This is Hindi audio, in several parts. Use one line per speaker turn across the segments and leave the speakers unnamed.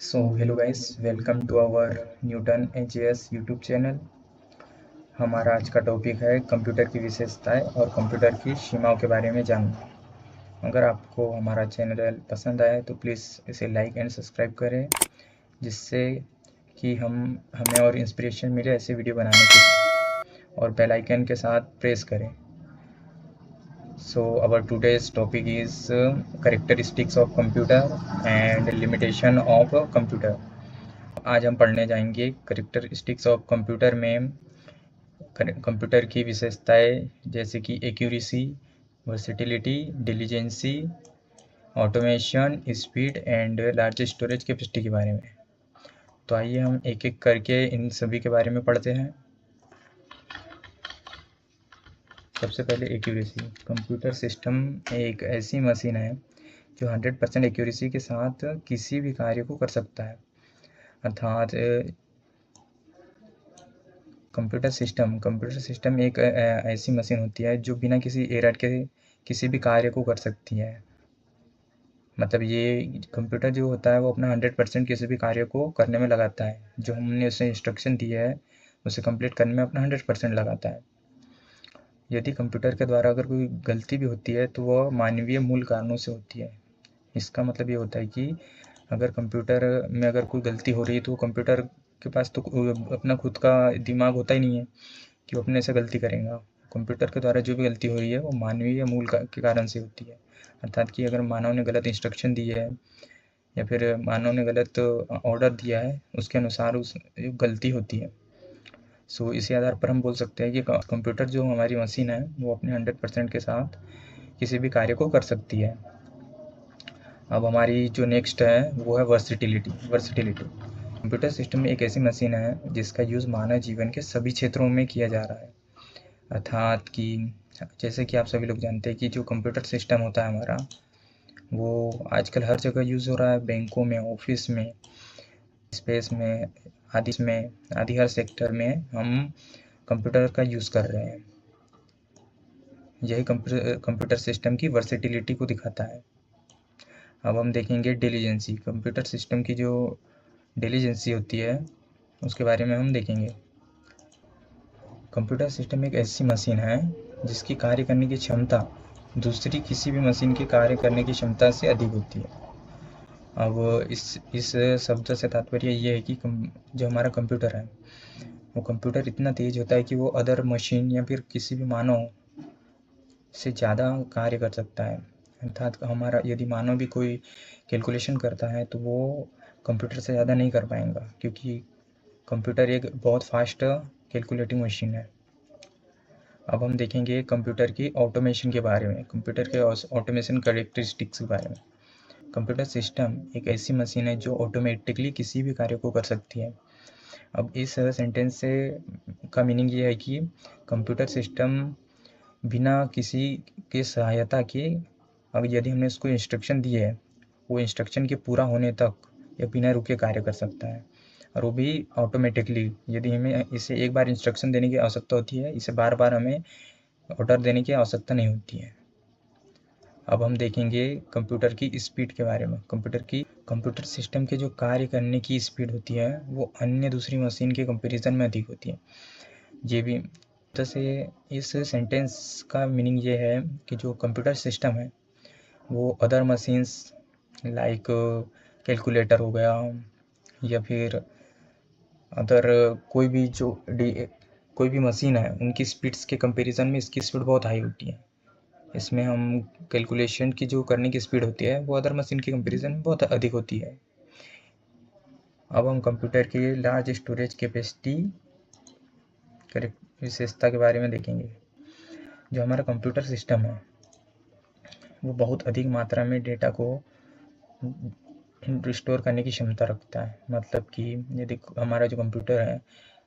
Hello guys, welcome to our Newton AJS YouTube channel. हमारा आज का टॉपिक है कंप्यूटर की विशेषताएं और कंप्यूटर की सीमाओं के बारे में जानना। अगर आपको हमारा चैनल पसंद आए तो प्लीज़ इसे लाइक एंड सब्सक्राइब करें, जिससे कि हमें और इंस्पिरेशन मिले ऐसे वीडियो बनाने की, और बेल आइकन के साथ प्रेस करें। So our today's topic is characteristics of computer and limitation of computer। आज हम पढ़ने जाएंगे करेक्टरिस्टिक्स ऑफ कंप्यूटर में कंप्यूटर की विशेषताएं, जैसे कि accuracy, versatility, diligence, automation, speed and large storage capacity के बारे में। तो आइए हम एक एक करके इन सभी के बारे में पढ़ते हैं। सबसे पहले एक्यूरेसी। कंप्यूटर सिस्टम एक ऐसी मशीन है जो 100% एक्यूरेसी के साथ किसी भी कार्य को कर सकता है। अर्थात कंप्यूटर सिस्टम एक ऐसी मशीन होती है जो बिना किसी एरर के किसी भी कार्य को कर सकती है। मतलब ये कंप्यूटर जो होता है वो अपना 100% किसी भी कार्य को करने में लगाता है। जो हमने उसे इंस्ट्रक्शन दी है उसे कंप्लीट करने में अपना 100% लगाता है। यदि कंप्यूटर के द्वारा अगर कोई गलती भी होती है तो वह मानवीय मूल कारणों से होती है। इसका मतलब ये होता है कि अगर कंप्यूटर में अगर कोई गलती हो रही है तो कंप्यूटर के पास तो अपना खुद का दिमाग होता ही नहीं है कि वो अपने से गलती करेगा। कंप्यूटर के द्वारा जो भी गलती हो रही है वो मानवीय मूल के कारण से होती है। अर्थात कि अगर मानव ने गलत इंस्ट्रक्शन दी है या फिर मानव ने गलत ऑर्डर दिया है, उसके अनुसार उस गलती होती है। इसी आधार पर हम बोल सकते हैं कि कंप्यूटर जो हमारी मशीन है वो अपने 100% के साथ किसी भी कार्य को कर सकती है। अब हमारी जो नेक्स्ट है वो है वर्सिटिलिटी। कंप्यूटर सिस्टम एक ऐसी मशीन है जिसका यूज़ मानव जीवन के सभी क्षेत्रों में किया जा रहा है। अर्थात कि जैसे कि आप सभी लोग जानते हैं कि जो कंप्यूटर सिस्टम होता है हमारा, वो आजकल हर जगह यूज़ हो रहा है। बैंकों में, ऑफिस में, स्पेस में, आदि हर सेक्टर में हम कंप्यूटर का यूज़ कर रहे हैं। यही कंप्यूटर सिस्टम की वर्सेटिलिटी को दिखाता है। अब हम देखेंगे डिलीजेंसी। कंप्यूटर सिस्टम की जो डिलीजेंसी होती है उसके बारे में हम देखेंगे। कंप्यूटर सिस्टम एक ऐसी मशीन है जिसकी कार्य करने की क्षमता दूसरी किसी भी मशीन के कार्य करने की क्षमता से अधिक होती है। अब इस शब्द से तात्पर्य ये है कि जो हमारा कंप्यूटर है वो कंप्यूटर इतना तेज होता है कि वो अदर मशीन या फिर किसी भी मानव से ज़्यादा कार्य कर सकता है। अर्थात हमारा यदि मानव भी कोई कैलकुलेशन करता है तो वो कंप्यूटर से ज़्यादा नहीं कर पाएगा, क्योंकि कंप्यूटर एक बहुत फास्ट कैलकुलेटिंग मशीन है। अब हम देखेंगे कंप्यूटर की ऑटोमेशन के बारे में, कंप्यूटर के ऑटोमेशन कैरेक्टरिस्टिक्स के बारे में। कंप्यूटर सिस्टम एक ऐसी मशीन है जो ऑटोमेटिकली किसी भी कार्य को कर सकती है। अब इस सेंटेंस से का मीनिंग ये है कि कंप्यूटर सिस्टम बिना किसी की सहायता के, अब यदि हमने उसको इंस्ट्रक्शन दी है, वो इंस्ट्रक्शन के पूरा होने तक या बिना रुके कार्य कर सकता है, और वो भी ऑटोमेटिकली। यदि हमें इसे एक बार इंस्ट्रक्शन देने की आवश्यकता होती है, इसे बार बार हमें ऑर्डर देने की आवश्यकता नहीं होती है। अब हम देखेंगे कंप्यूटर की स्पीड के बारे में। कंप्यूटर सिस्टम के जो कार्य करने की स्पीड होती है वो अन्य दूसरी मशीन के कंपैरिजन में अधिक होती है। ये भी जैसे इस सेंटेंस का मीनिंग ये है कि जो कंप्यूटर सिस्टम है वो अदर मशीन्स लाइक कैलकुलेटर हो गया या फिर अदर कोई भी मशीन है, उनकी स्पीड्स के कंपैरिजन में इसकी स्पीड बहुत हाई होती है। इसमें हम कैलकुलेशन की जो करने की स्पीड होती है वो अदर मशीन के कंपैरिजन में बहुत अधिक होती है। अब हम कंप्यूटर की लार्ज स्टोरेज कैपेसिटी विशेषता के बारे में देखेंगे। जो हमारा कंप्यूटर सिस्टम है वो बहुत अधिक मात्रा में डेटा को स्टोर करने की क्षमता रखता है। मतलब कि यदि हमारा जो कंप्यूटर है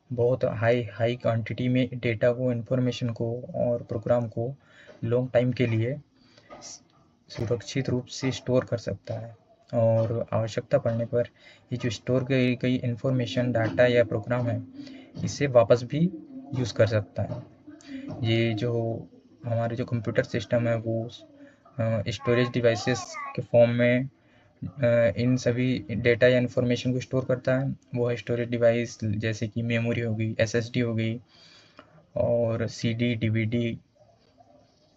बहुत हाई क्वांटिटी में डेटा को, इन्फॉर्मेशन को और प्रोग्राम को लॉन्ग टाइम के लिए सुरक्षित रूप से स्टोर कर सकता है, और आवश्यकता पड़ने पर ये जो स्टोर की गई इन्फॉर्मेशन, डाटा या प्रोग्राम है, इसे वापस भी यूज़ कर सकता है। ये जो हमारे जो कंप्यूटर सिस्टम है वो स्टोरेज डिवाइसेस के फॉर्म में इन सभी डेटा या इन्फॉर्मेशन को स्टोर करता है। वो है स्टोरेज डिवाइस, जैसे कि मेमोरी हो गई, एसएसडी हो गई, और सीडी, डीवीडी,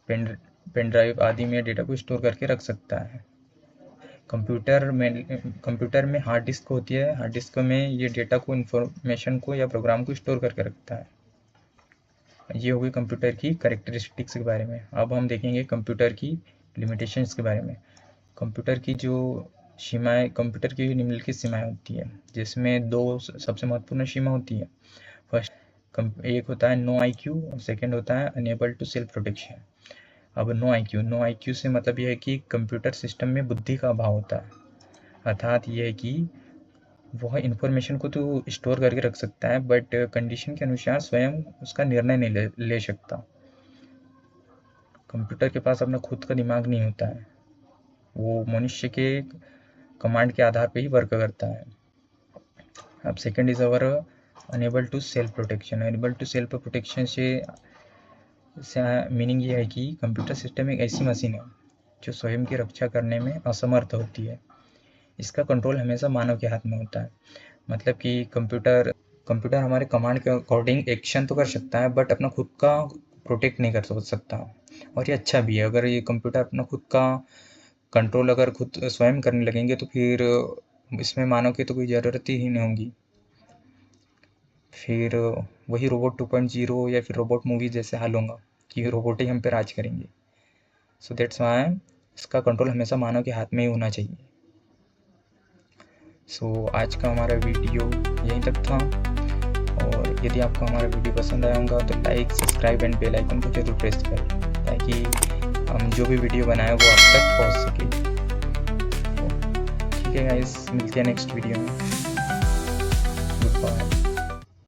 पेन ड्राइव आदि में डेटा को स्टोर करके रख सकता है। कंप्यूटर में हार्ड डिस्क होती है। हार्ड डिस्क में ये डेटा को, इन्फॉर्मेशन को या प्रोग्राम को स्टोर करके रखता है। ये हो गई कंप्यूटर की कैरेक्टरिस्टिक्स के बारे में। अब हम देखेंगे कंप्यूटर की लिमिटेशंस के बारे में। कंप्यूटर की निम्नलिखित सीमाएं होती है, जिसमें दो सबसे महत्वपूर्ण सीमा होती है। फर्स्ट, एक होता है नो आईक्यू और सेकंड होता है अनेबल टू सेल्फ प्रोटेक्शन। अब नो आईक्यू से मतलब यह है कि कंप्यूटर सिस्टम में बुद्धि का अभाव होता है। अर्थात यह है कि वह इन्फॉर्मेशन को तो स्टोर करके रख सकता है, बट कंडीशन के अनुसार स्वयं उसका निर्णय नहीं ले सकता। कंप्यूटर के पास अपना खुद का दिमाग नहीं होता है, वो मनुष्य के कमांड के आधार पे ही वर्क करता है। अब second is our enable to self protection. Enable to self protection से मीनिंग ये है कि कंप्यूटर सिस्टम एक ऐसी मशीन है जो स्वयं की रक्षा करने में असमर्थ होती है। इसका कंट्रोल हमेशा मानव के हाथ में होता है। मतलब कि कंप्यूटर हमारे कमांड के अकॉर्डिंग एक्शन तो कर सकता है, बट अपना खुद का प्रोटेक्ट नहीं कर सकता। और ये अच्छा भी है। अगर ये कंप्यूटर अपना खुद का कंट्रोल अगर खुद स्वयं करने लगेंगे तो फिर इसमें मानव की तो कोई ज़रूरत ही नहीं होगी। फिर वही रोबोट 2.0 या फिर रोबोट मूवी जैसे हाल होगा कि रोबोट ही हम पे राज करेंगे। सो दैट्स व्हाई इसका कंट्रोल हमेशा मानव के हाथ में ही होना चाहिए। सो आज का हमारा वीडियो यहीं तक था, और यदि आपको हमारा वीडियो पसंद आया होगा तो like, subscribe and bell icon को जरूर प्रेस करें, ताकि हम जो भी वीडियो बनाए वो आप तक पहुंच सके। ठीक है गाइस, मिलते हैं नेक्स्ट वीडियो में।